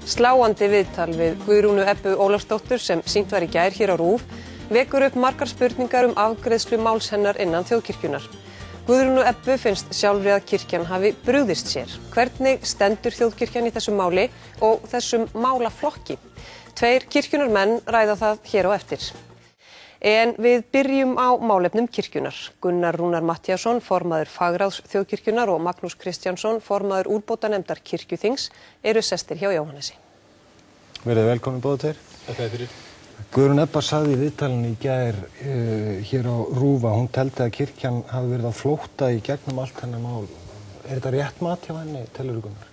Sláandi viðtal við Guðrúnu Ebbu Ólafsdóttur sem sýnt var í gær hér á RÚV vekur upp margar spurningar afgreiðslu máls hennar innan þjóðkirkjunnar. Guðrúnu Ebbu finnst sjálfri að kirkjan hafi brugðist sér. Hvernig stendur þjóðkirkjan í þessum máli og þessum málaflokki? Tveir kirkjunarmenn ræða það hér á eftir. En við byrjum á málefnum kirkjunar. Gunnar Rúnar Matthíasson, formaður fagráðs þjóðkirkjunar og Magnús Kristjánsson, formaður úrbótanefndar kirkjuþings, eru sestir hjá Jóhannesi. Verið velkomin báðu tveir. Takk fyrir. Guðrún Ebba sagði í viðtalinu í gær hér á RÚV að hún teldi að kirkjan hafi verið að flótta í gegnum allt hennar mál. Er þetta rétt mat hjá henni, telur Gunnar?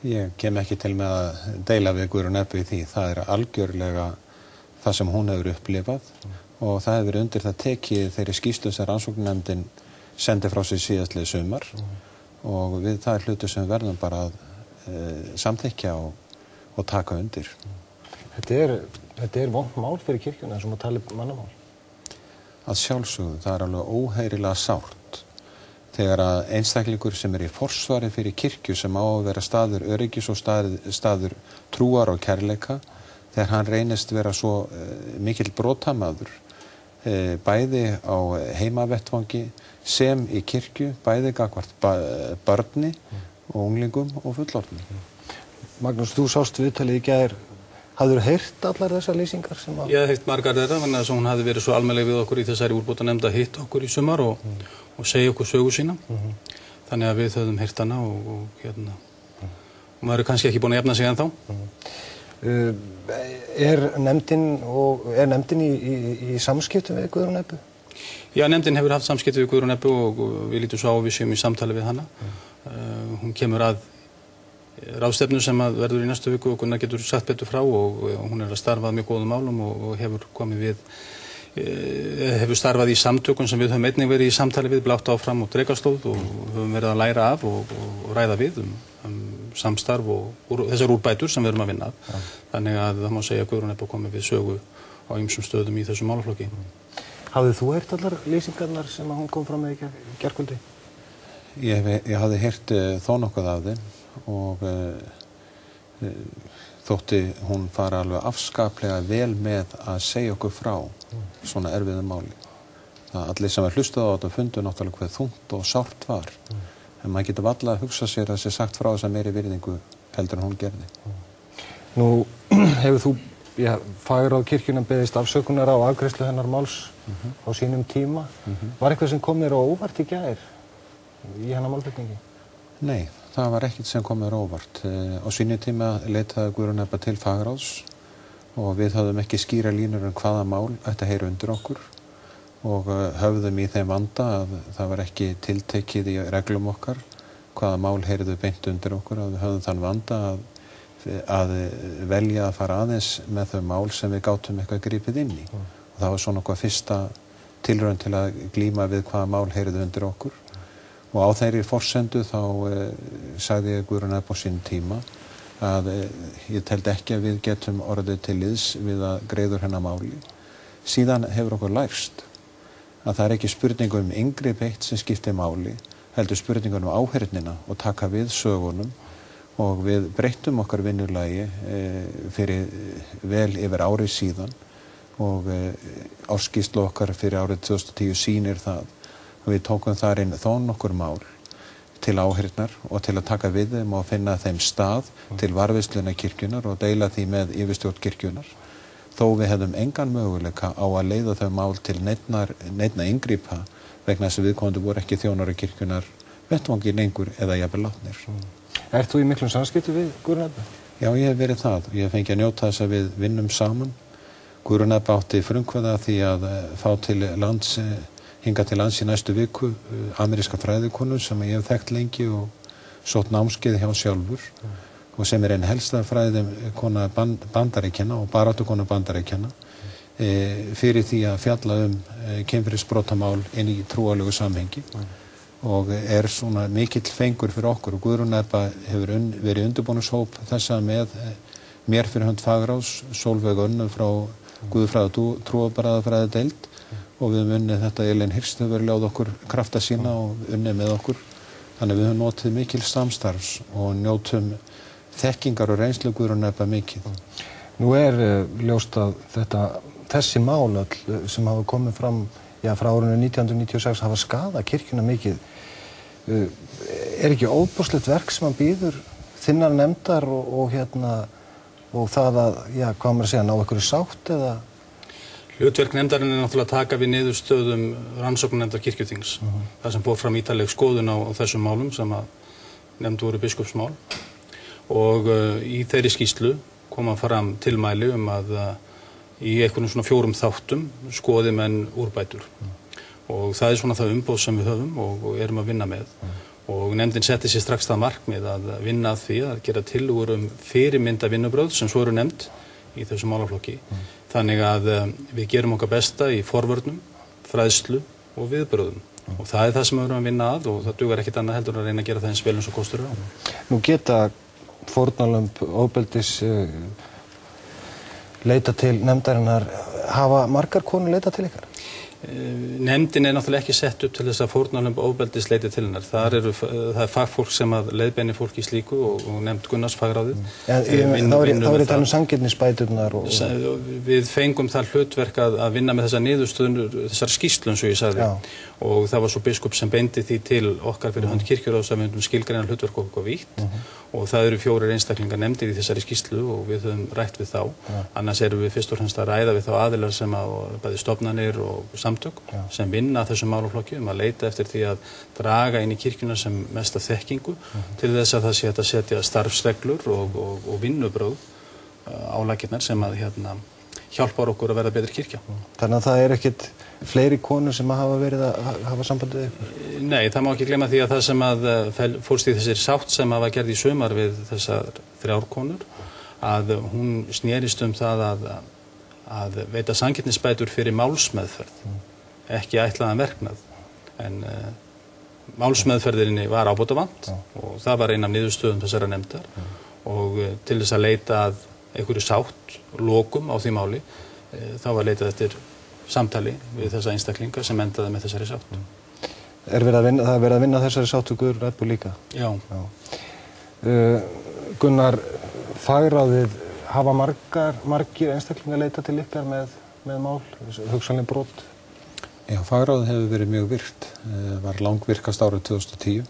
Ég kem ekki til með að deila við Guðrún Ebbu í því. Það er algjörlega það sem hún hefur upplifað og það hefur verið undir það tekið þeirri skýrslu sem rannsóknarnefndin sendi frá sig síðastliðið sumar og við það er hlutur sem við verðum bara að samþykkja og taka undir. Þetta er vont mál fyrir kirkjuna sem að tala mannamál. Að sjálfsögðu, það er alveg óheyrilega sárt þegar að einstaklingur sem er í forsvari fyrir kirkju sem á að vera staður öryggis og staður trúar og kærleika, þegar hann reynist vera svo mikill brotamaður, bæði á heimavettvangi sem í kirkju, bæði gagnvart barni og unglingum og fullorðnum. Magnús, þú sást viðtalið í gær. Hafðirðu heyrt allar þessar lýsingar sem að... Ég hef heyrt margar þeirra, vegna þess að hún hafði verið svo almennileg við okkur í þessari úrbótanefnd að hitta okkur í sumar og segja okkur sögu sína. Þannig að við höfðum heyrt hana og maður er kannski ekki búin að jafna sig ennþá. Er nefndin í samskiptum við Guðrúnu Ebbu? Já, nefndin hefur haft samskipti við Guðrúnu Ebbu og við lítum svo á við séum í samtali við hana. Hún kemur að ráðstefnu sem að verður í næstu viku og Gunnar getur sagt betur frá og hún er að starfa að mjög góðum málum og hefur starfað í samtökum sem við höfum einnig verið í samtali við, Blátt áfram og Drekastóð og höfum verið að læra af og ræða við samstarf og þessar úrbætur sem við erum að vinna af. Þannig að það má segja að Guðrún Ebba komið við sögu á ýmsum stöðum í þessum málaflokki. Hafðið þú heyrt allar lýsingarnar sem að hún kom fram með í gærkvöldi? Ég hafði heyrt þó nokkuð af þeim og þótti hún fara alveg afskaplega vel með að segja okkur frá svona erfiðu máli. Allir sem hlustuðu á þetta fundu náttúrulega hvað þungt og sárt var. En maður getur varla að hugsa sér að sé sagt frá þess að meiri virðingu heldur en hún gerði. Nú hefur þú, fagráð kirkjunnar beðist afsökunar á afgreiðslu hennar máls á sínum tíma. Var eitthvað sem kom þér á óvart í gær í hennar málflutningi? Nei, það var ekkert sem kom mér óvart. Á sínu tíma leitaði Guðrún Ebba til fagráðs og við höfðum ekki skýra línur hvaða mál ætti að heyra undir okkur og höfðum í þeim vanda að það var ekki tiltekið í reglum okkar hvaða mál heyrðu beint undir okkur og við höfðum þann vanda að velja að fara aðeins með þau mál sem við gátum eitthvað gripið inn í. Og það var svona eitthvað fyrsta tilraun til að glíma við hvaða mál heyrðu undir okkur. Og á þeirri forsendu þá sagði ég Guðrún Ebba á sínum tíma að ég teldi ekki að við getum orðið til liðs við að greiður hennar máli. Síðan hefur okkur lærst að það er ekki spurning inngrip eitt sem skiptir máli, heldur spurning áheyrnina og taka við sögunum og við breyttum okkar vinnulagi fyrir vel yfir árið síðan og ársskýrslu okkar fyrir árið 2010 sýnir það. Og við tókum þar inn þó nokkur mál til áheyrnar og til að taka við þeim og finna þeim stað til varðveislunar kirkjunar og deila því með yfirstjórn kirkjunar. Þó við hefðum engan möguleika á að leiða þau mál til neinna inngripa vegna þess að viðkomandi voru ekki þjónar kirkjunar vettvangi lengur eða jafnvel látnir. Ert þú í miklum samskipti við Guðrún Ebba? Já, ég hef verið það. Ég hef fengið að njóta þess að við vinnum saman. Guðrún Ebba átti frumkvæði að því að fá til hingað til lands í næstu viku ameríska fræðikonu sem ég hef þekkt lengi og sótt námskeið hjá sjálfur og sem er ein helsta fræðikona Bandaríkjanna og baráttukona Bandaríkjanna fyrir því að fjalla kynferðisbrotamál inn í trúarlegu samhengi og er svona mikill fengur fyrir okkur og Guðrún Ebba hefur verið undirbúningshóp þessa með mér fyrir hönd fagráðs, Sólveig Önnu frá Guðfræði og trúarbragðafræðideild og við höfum unnið þetta Elín Hirst hefur ljáð okkur krafta sína og unnið með okkur. Þannig við höfum notið mikil samstarfs og njótum þekkingar og reynslu Guðrúnar Ebba mikið. Nú ljóst að þessi mál öll sem hafa komið fram frá árinu 1996 hafa skadað kirkjuna mikið. Ekki óbúslegt verk sem hann býður þinnar nefndar og það að, hvað maður að segja, ná einhverju sátt eða? Hlutverk nefndarinn náttúrulega að taka við niðurstöðum rannsóknarnefndar kirkjuþings. Það sem fór fram ítarleg skoðun á þessum málum sem að nefnd voru biskupsmál og í þeirri skýrslu koma fram tilmæli að í einhvern svona 4 þáttum skoði menn úrbætur. Og það svona það umboð sem við höfum og erum að vinna með. Og nefndin setti sér strax það markmið að vinna að því að gera tillögur fyrirmynda vinnubrögð sem svo eru nefnd í þessum málaflokki. Þannig að við gerum okkar besta í forvörnum, fræðslu og viðbrögðum. Og það það sem við erum að vinna að og það dugar ekkert annað heldur að reyna að gera það eins vel eins og kostur á. Nú geta fórnarlömb ofbeldis leita til nefndarinnar. Hafa margar konur leita til ykkar? Nefndin náttúrulega ekki sett upp til þess að fórnarlömb ofbeldis leiti til hennar. Það fagfólk sem að leiðbeini fólk í slíku og nefnd Gunnars fagráðið. Þá er þetta sanngirnisbæturnar Við fengum það hlutverk að vinna með þessar niðurstöður, þessar skýrslu eins og ég sagði. Og það var svo biskup sem beindi því til okkar fyrir hönd kirkjuráðs að við myndum skilgreina hlutverk okkur vítt. Og það eru 4 einstaklingar nefndir í þessari skýrslu og við höfum rætt við þá. Annars erum við fyrst og fremst að ræða við þá aðilar sem bæði stofnanir og samtök sem vinna að þessum málaflokki að leita eftir því að draga inn í kirkjuna sem mesta þekkingu til þess að það sé hægt að setja starfsreglur og vinnubrögð á laggirnar sem að hjálpar okkur að verða betri kirkja. Þannig að það ekkert fleiri konur sem hafa verið að hafa samband við ykkur? Nei, það má ekki gleyma því að það sem að fólst í þessir sátt sem hafa gerð í sumar við þessar 3 konur að hún snerist það að veita sanngirnisbætur fyrir málsmeðferð, ekki ætlaðan verknað. En málsmeðferðinni var ábótavant og það var ein af niðurstöðum þessara nefndar og til þess að leita að einhverju sátt, lokum á því máli, þá var leitað eftir samtali við þessa einstaklinga sem endaði með þessari sátt. Það verið að vinna þessari sátt og Guðrún Ebbu líka? Já. Gunnar, fagráðið hafa margir einstaklingar leita til ykkar með mál, hugsanlega brot? Já, fagráðið hefur verið mjög virkt, var langvirkast árið 2010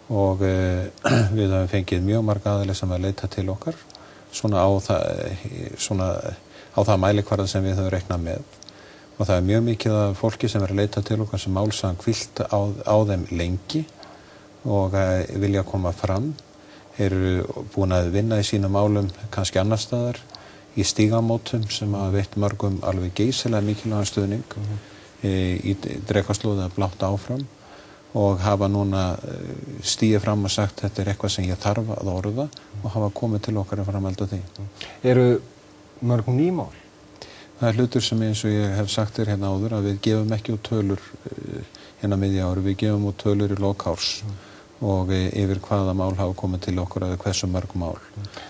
og við höfum fengið mjög marga aðilega sem að leita til okkar svona á það mælikvarða sem við höfum reiknað með og það mjög mikið af fólki sem er að leita til okkar sem málsagan hvílt á þeim lengi og vilja koma fram, eru búin að vinna í sínum málum kannski annar staðar í stígamótum sem hafa veitt mörgum alveg geysilega mikilvægan stuðning í Drekasloði að blátt áfram og hafa núna stíið fram og sagt þetta eitthvað sem ég þarf að orða og hafa komið til okkar að framhalda því. Eru mörg nýmál? Það hlutur sem eins og ég hef sagt þér hérna áður að við gefum ekki út tölur hérna miðja ári, við gefum út tölur í lok árs og yfir hvaða mál hafa komið til okkur eða hversu mörg mál.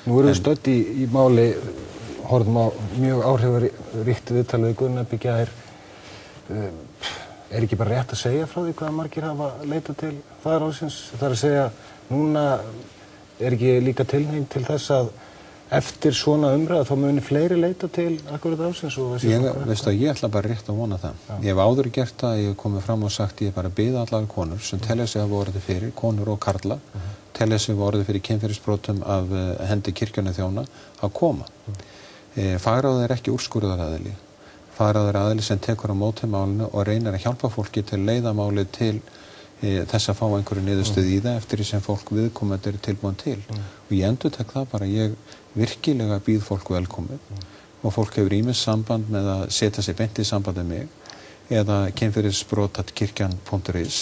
Nú erum við stödd í máli, horfum á mjög áhrifaríkt viðtal við Guðrúnu Ebbu í gær. Ekki bara rétt að segja frá því hvaða margir hafa leitað til fagráðsins? Það að segja, núna ekki líka tilhneiging til þess að eftir svona umræða þá muni fleiri leita til akkurat ráðsins? Ég ætla bara rétt að vona það. Ég hef áður gert það, ég hef komið fram og sagt ég bara biðja allar konur sem telja sig hafa orðið fyrir, konur og karla, telja sig hafa orðið fyrir kynferðisbrotum af hendi kirkjunnar þjóna að koma. Fagráðið ekki úrskurðaraðili. Fagráðið aðili sem tekur á móti málinu og reynir að hjálpa fólki til að leiða málið til þess að fá einhverju niðurstöðu í það eftir því sem fólk viðkomandi eru tilbúin til. Og ég endurtek það bara, ég virkilega býð fólk velkomið og fólk hefur ýmis samband með að setja sig beint í samband með mig eða kynferðisbrotatkirkjan.is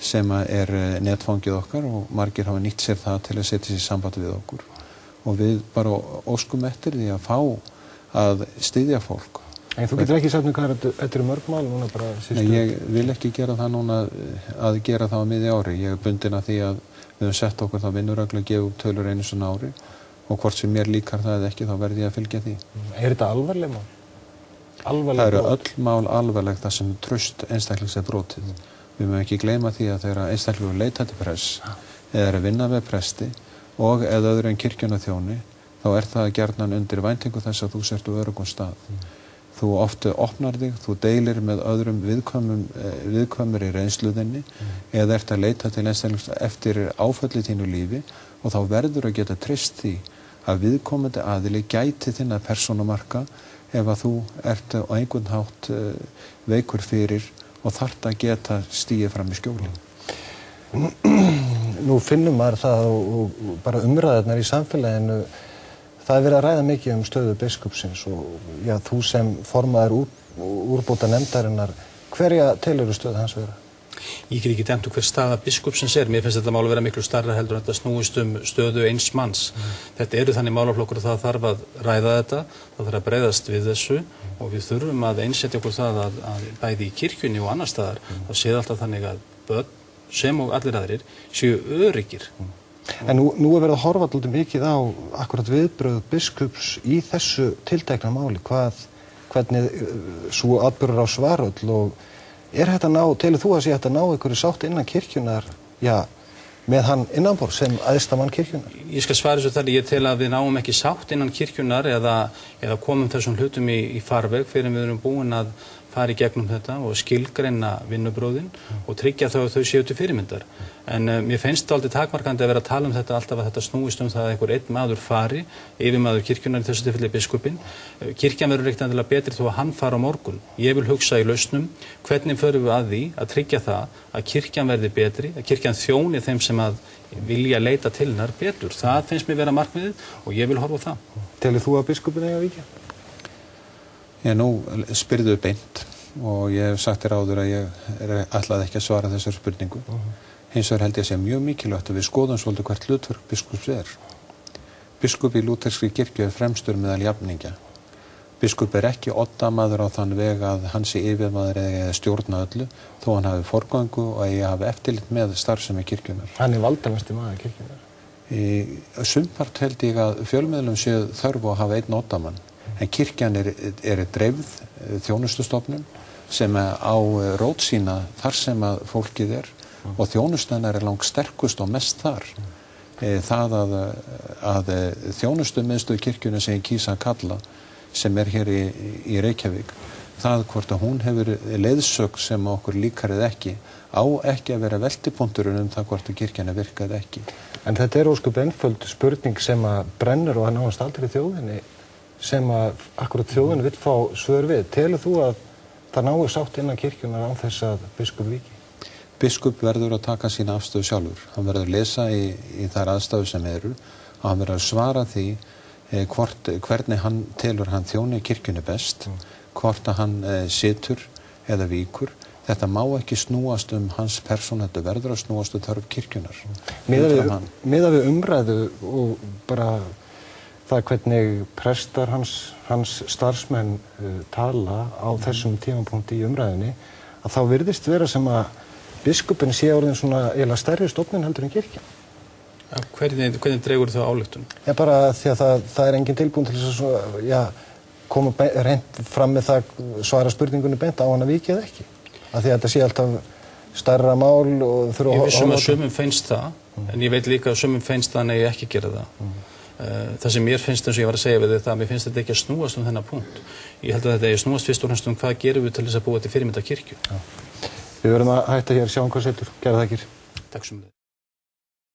sem er netfangið okkar og margir hafa nýtt sér það til að setja sig í samband við okkur. Og við bara óskum eftir því að fá að styðja fólk. En þú getur ekki sagt mér hvað þetta mörg mál núna bara sístu? Nei, ég vil ekki gera það núna að gera það á miðju ári. Ég er bundin að því að við höfum sett okkur þá vinnureglu að gefa upp tölur einu svona ári og hvort sem mér líkar það eða ekki þá verð ég að fylgja því. Er þetta alvarleg mál? Það eru öll mál alvarleg þar sem traust einstaklings er brotið. Við mögum ekki gleyma því að þegar einstaklingur leita til press eða er að vinna með presti og eða öðru en kirkjunaþjóni, þá það gjarnan undir væntingu þess að þú sért á öruggum stað. Þú oft opnar þig, þú deilir með öðrum viðkvæmur í reynsluðinni eða að leita til einstaklings eftir áfalli þínu lífi og þá verður að geta treyst því að viðkomandi aðili gæti þinna persónumarka ef að þú ert á einhvern hátt veikur fyrir og þarft að geta stigið fram í skjóli. Nú finnum maður það og bara umræðurnar í samfélaginu, það verið að ræða mikið stöðu biskupsins og já, þú sem formaður úrbóta nefndarinnar, hverja telurðu stöðu hans vera? Ég get ekki dæmt hver staða biskupsins mér finnst þetta mál að vera miklu stærra heldur en þetta snúist stöðu eins manns. Þetta eru þannig málaflokkur og það þarf að ræða þetta, það þarf að bregðast við þessu og við þurfum að einsetja okkur það að bæði í kirkjunni og annar staðar, þá séð alltaf þannig að börn sem og allir aðrir séu öryggir. En nú verið að horfa alltaf mikið á akkurat viðbrögð biskups í þessu tiltekna máli, hvernig svo atburður á Svaröll og þetta telur þú að sé hægt að ná einhverju sátt innan kirkjunar, já, með hann innanborð sem æðsta mann kirkjunar? Ég skal svara þessu þannig, ég tel að við náum ekki sátt innan kirkjunar eða komum þessum hlutum í farveg fyrir við erum búin að fara í gegnum þetta og skilgreina vinnubrögðin og tryggja þau að þau séu til fyrirmyndar. En mér finnst aldrei takmarkandi að vera að tala það alltaf að þetta snúist það að einhver einn maður fari, yfirmaður kirkjunar í þessu tilfelli biskupinn. Kirkjan verður ekkert endilega betri þó að hann fari á morgun. Ég vil hugsa í lausnum hvernig förum við að því að tryggja það að kirkjan verði betri, að kirkjan þjóni þeim sem að vilja leita til hennar betur. Það finnst mér vera markmiðið og ég vil horfa á það. Telur þú að biskupinn eiga að víkja? Nú spyrðu beint og ég hef sagt þér áður að ég ætlaði ekki að svara þessar spurningu. Hins vegar held ég að sé mjög mikilvægt að við skoðum svolítið hvert hlutverk biskups Biskup í lúterskri kirkju fremstur meðal jafningja. Biskup ekki oddamaður á þann veg að hann sé yfirmaður eða stjórna öllu, þó hann hafi forgöngu og eigi hafi eftirlit með starfsemi kirkjunar. Hann valdamesti maður kirkjunar. Sumpart held ég að fjölmiðlum séu þörf að hafa einn oddamann. En kirkjan dreifð þjónustustofnun sem á rót sína þar sem að fólkið og þjónustan langt sterkust og mest þar. Það að þjónustumiðstöð kirkjunnar sem ég kýsa að kalla, sem hér í Reykjavík, það hvort að hún hefur leiðsögn sem okkur líkar eða ekki, á ekki að vera veltipunkturinn það hvort að kirkjan virkað ekki. En þetta ósköp einföld spurning sem að brennur og að náast aldrei þjóðinni, sem að akkurat þjóðin vill fá svör við. Telur þú að það nái sátt innan kirkjunar án þess að biskup víki? Biskup verður að taka sína afstöðu sjálfur. Hann verður að lesa í þær aðstæður sem og hann verður að svara því hvernig hann telur hann þjóni kirkjunni best, hvort að hann situr eða víkur. Þetta má ekki snúast hans persónu, þetta verður að snúast þörf kirkjunar. Miðað við umræðu og bara það hvernig prestar hans starfsmenn tala á þessum tímapunkti í umræðunni, að þá virðist vera sem að biskupinn sé orðin svona eiginlega stærri stofnun heldur en kirkjan. Hvernig dregur þú ályktun? Já, bara því að það engin tilbúin til þess að koma reynt fram með það, svara spurningunni beint á hann að víkja eða ekki. Af því að þetta sé alltaf stærra mál og þurfa Ég vissum að sumum finnst það, en ég veit líka að sumum finnst það en ég ekki gera það. Það sem mér finnst, eins og ég var að segja við þið, mér finnst þetta ekki að snúast þennan punkt. Ég held að þetta er snúast fyrst og fremst hvað gerum við til þess að búa til fyrirmynda kirkju. Við verðum að hætta hér, sjáum hvað setur. Kærar þakkir. Takk sem þið.